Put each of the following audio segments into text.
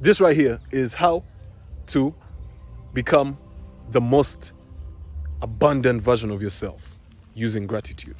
This right here is how to become the most abundant version of yourself using gratitude.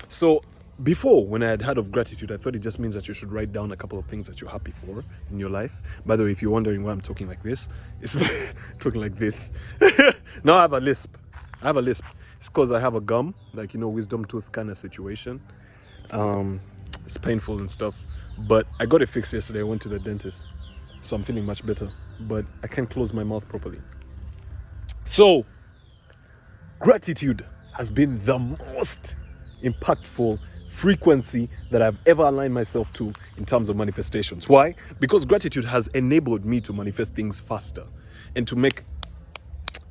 So before, when I had heard of gratitude, I thought it just means that you should write down a couple of things that you're happy for in your life. By the way, if you're wondering why I'm talking like this, it's talking like this. Now I have a lisp. It's because I have a gum, like, wisdom tooth kind of situation. It's painful and stuff. But I got it fixed yesterday. I went to the dentist. So I'm feeling much better. But I can't close my mouth properly. So, gratitude has been the most impactful frequency that I've ever aligned myself to in terms of manifestations. Why? Because gratitude has enabled me to manifest things faster and to make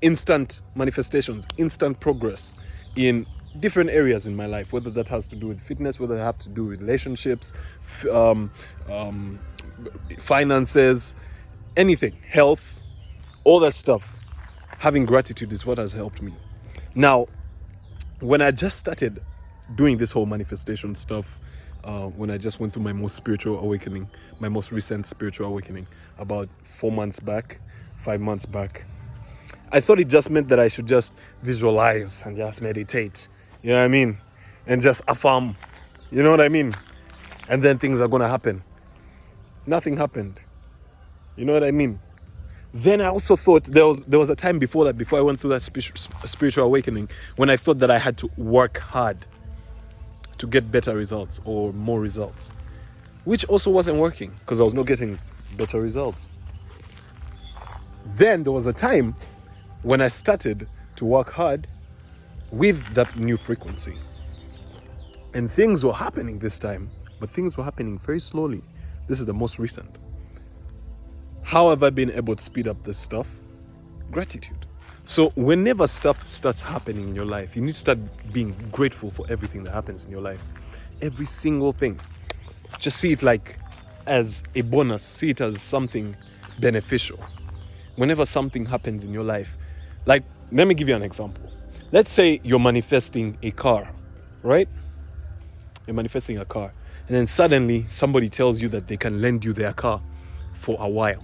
instant manifestations, instant progress in different areas in my life, whether that has to do with fitness, whether it have to do with relationships, finances, anything, health, all that stuff. Having gratitude is what has helped me. Now, when I just started doing this whole manifestation stuff, when I just went through my most spiritual awakening, my most recent spiritual awakening, about 4 months back, 5 months back, I thought it just meant that I should just visualize and just meditate, you know what I mean? And just affirm, you know what I mean? And then things are gonna happen. Nothing happened. You know what I mean? Then I also thought there was a time before that, before I went through that spiritual awakening, when I thought that I had to work hard to get better results or more results, which also wasn't working because I was not getting better results. Then there was a time when I started to work hard with that new frequency. And things were happening this time, but things were happening very slowly. This is the most recent. How have I been able to speed up this stuff? Gratitude. So whenever stuff starts happening in your life, you need to start being grateful for everything that happens in your life. Every single thing. Just see it like as a bonus. See it as something beneficial. Whenever something happens in your life, like, let me give you an example. Let's say you're manifesting a car, right? You're manifesting a car. And then suddenly somebody tells you that they can lend you their car for a while.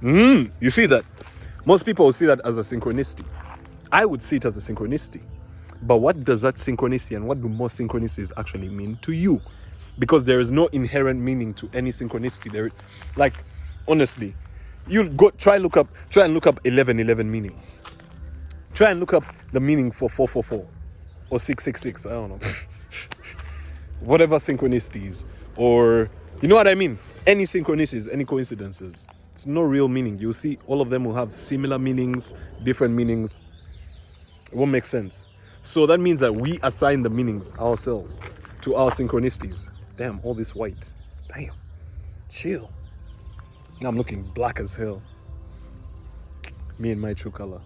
You see that? Most people will see that as a synchronicity. I would see it as a synchronicity. But what does that synchronicity and what do most synchronicities actually mean to you? Because there is no inherent meaning to any synchronicity. Like, honestly, you go try and look up 1111 meaning. Try and look up the meaning for 444 or 666. I don't know. Whatever synchronicities, or you know what I mean? Any synchronicities, any coincidences. It's no real meaning. You'll see all of them will have similar meanings, different meanings. It won't make sense. So that means that we assign the meanings ourselves to our synchronicities. Damn, all this white. Damn. Chill. Now I'm looking black as hell. Me and my true color.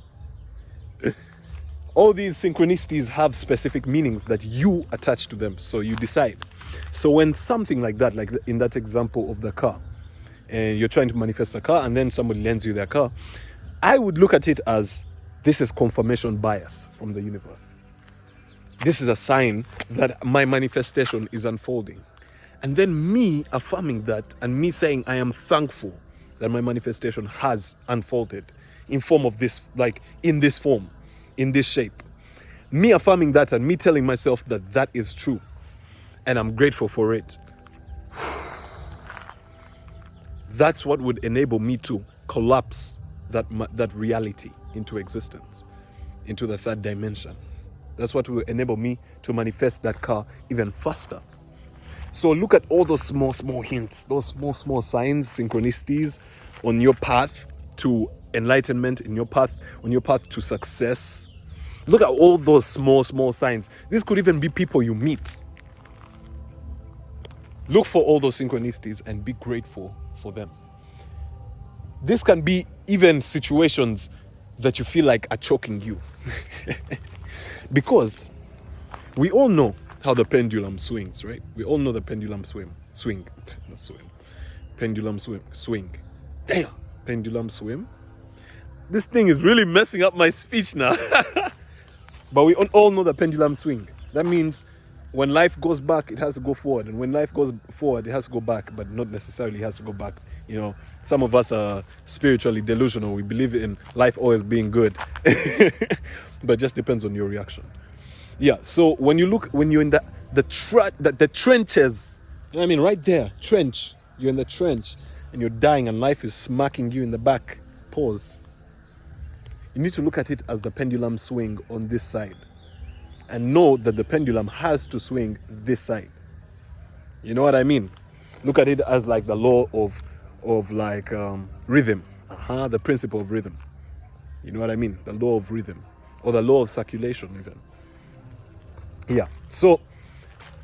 All these synchronicities have specific meanings that you attach to them, so you decide. So when something like that, like in that example of the car, and you're trying to manifest a car and then somebody lends you their car, I would look at it as this is confirmation bias from the universe. This is a sign that my manifestation is unfolding. And then me affirming that and me saying I am thankful that my manifestation has unfolded in form of this, like in this form, in this shape. Me affirming that and me telling myself that that is true and I'm grateful for it. That's what would enable me to collapse that reality into existence, into the third dimension. That's what will enable me to manifest that car even faster. So look at all those small hints, those small signs, synchronicities on your path to enlightenment, on your path to success. Look at all those small signs. This could even be people you meet. Look for all those synchronicities and be grateful for them. This can be even situations that you feel like are choking you. Because we all know how the pendulum swings, right? We all know the pendulum swing. Pendulum swing. Damn, pendulum swim. This thing is really messing up my speech now. But we all know the pendulum swing. That means When life goes back, it has to go forward. And when life goes forward, it has to go back, but not necessarily has to go back. You know, some of us are spiritually delusional. We believe in life always being good. But it just depends on your reaction. Yeah, so when you're in the trenches, you know what I mean, right there, trench, you're in the trench and you're dying and life is smacking you in the back, pause. You need to look at it as the pendulum swing on this side and know that the pendulum has to swing this side. You know what I mean? Look at it as like the law of like rhythm, the principle of rhythm. You know what I mean? The law of rhythm, or the law of circulation even. Yeah, so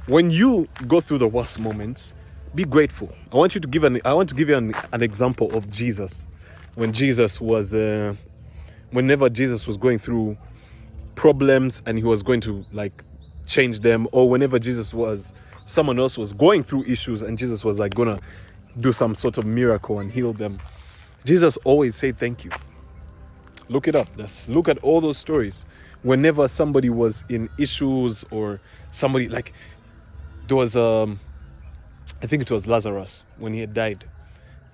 when you go through the worst moments, be grateful. I want to give you an example of Jesus. When Jesus was whenever Jesus was going through problems and he was going to like change them, or whenever someone else was going through issues and Jesus was like gonna do some sort of miracle and heal them, Jesus always said thank you. Look it up. Just look at all those stories. Whenever somebody was in issues, or somebody like, there was I think it was Lazarus when he had died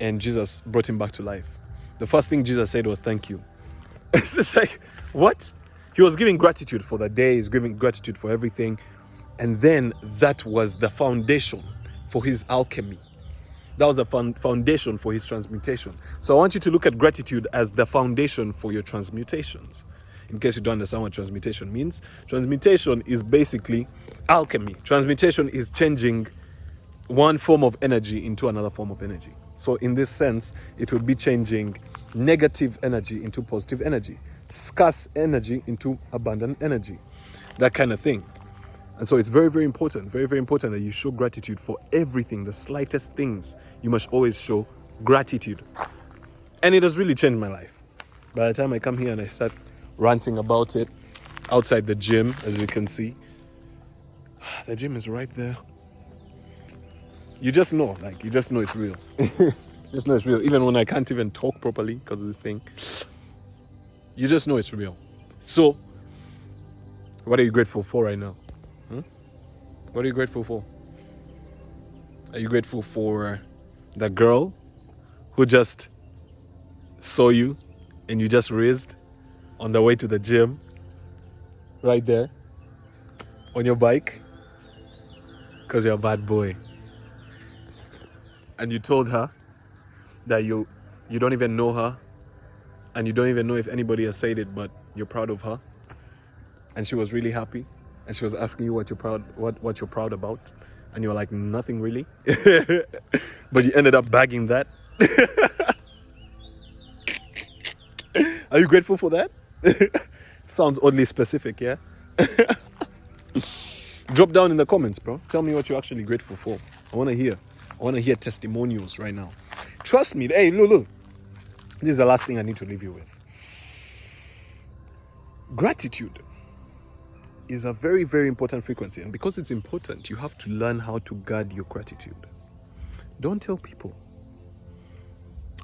and Jesus brought him back to life. The first thing Jesus said was thank you. It's just like, what? He was giving gratitude for the day, he's giving gratitude for everything. And then that was the foundation for his alchemy. That was the foundation for his transmutation. So I want you to look at gratitude as the foundation for your transmutations. In case you don't understand what transmutation means, transmutation is basically alchemy. Transmutation is changing one form of energy into another form of energy. So in this sense, it would be changing negative energy into positive energy, scarce energy into abundant energy, that kind of thing. And so it's very, very important that you show gratitude for everything, the slightest things. You must always show gratitude. And it has really changed my life. By the time I come here and I start ranting about it outside the gym, as you can see, the gym is right there. You just know it's real. Just know it's real. Even when I can't even talk properly because of the thing, you just know it's real. So, what are you grateful for right now? What are you grateful for? Are you grateful for the girl who just saw you and you just raised on the way to the gym, right there, on your bike, because you're a bad boy, and you told her that you don't even know her, and you don't even know if anybody has said it, but you're proud of her, and she was really happy, and she was asking you what you're proud about, and you were like, nothing really, but you ended up bagging that. Are you grateful for that? Sounds oddly specific, yeah? Drop down in the comments, bro. Tell me what you're actually grateful for. I want to hear testimonials right now. Trust me. Hey, look. This is the last thing I need to leave you with. Gratitude is a very, very important frequency. And because it's important, you have to learn how to guard your gratitude. Don't tell people.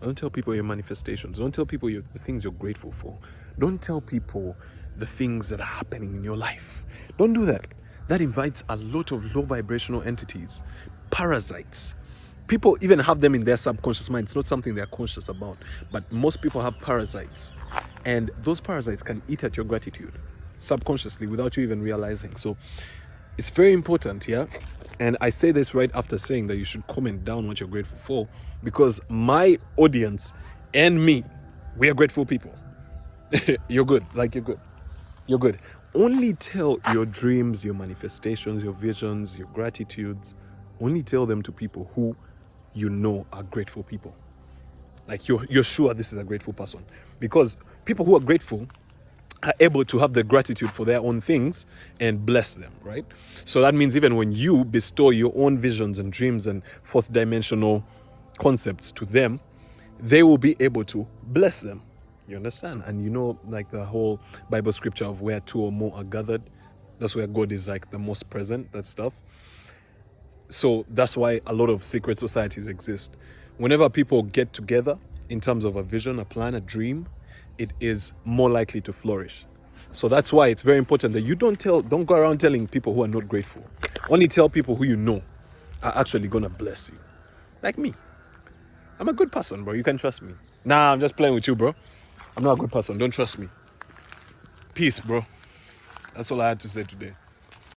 Don't tell people your manifestations. Don't tell people the things you're grateful for. Don't tell people the things that are happening in your life. Don't do that. That invites a lot of low vibrational entities, parasites. People even have them in their subconscious mind. It's not something they're conscious about, but most people have parasites. And those parasites can eat at your gratitude subconsciously without you even realizing. So it's very important, yeah? And I say this right after saying that you should comment down what you're grateful for, because my audience and me, we are grateful people. You're good. You're good. Only tell your dreams, your manifestations, your visions, your gratitudes. Only tell them to people who you know are grateful people. Like you're sure this is a grateful person. Because people who are grateful are able to have the gratitude for their own things and bless them, right? So that means even when you bestow your own visions and dreams and fourth dimensional concepts to them, they will be able to bless them. You understand? And you know, like the whole Bible scripture of where two or more are gathered, that's where God is like the most present, that stuff. So that's why a lot of secret societies exist. Whenever people get together in terms of a vision, a plan, a dream, it is more likely to flourish. So that's why it's very important that you don't go around telling people who are not grateful. Only tell people who you know are actually gonna bless you. Like me. I'm a good person, bro. You can trust me. Nah, I'm just playing with you, bro. I'm not a good person. Don't trust me. Peace, bro. That's all I had to say today.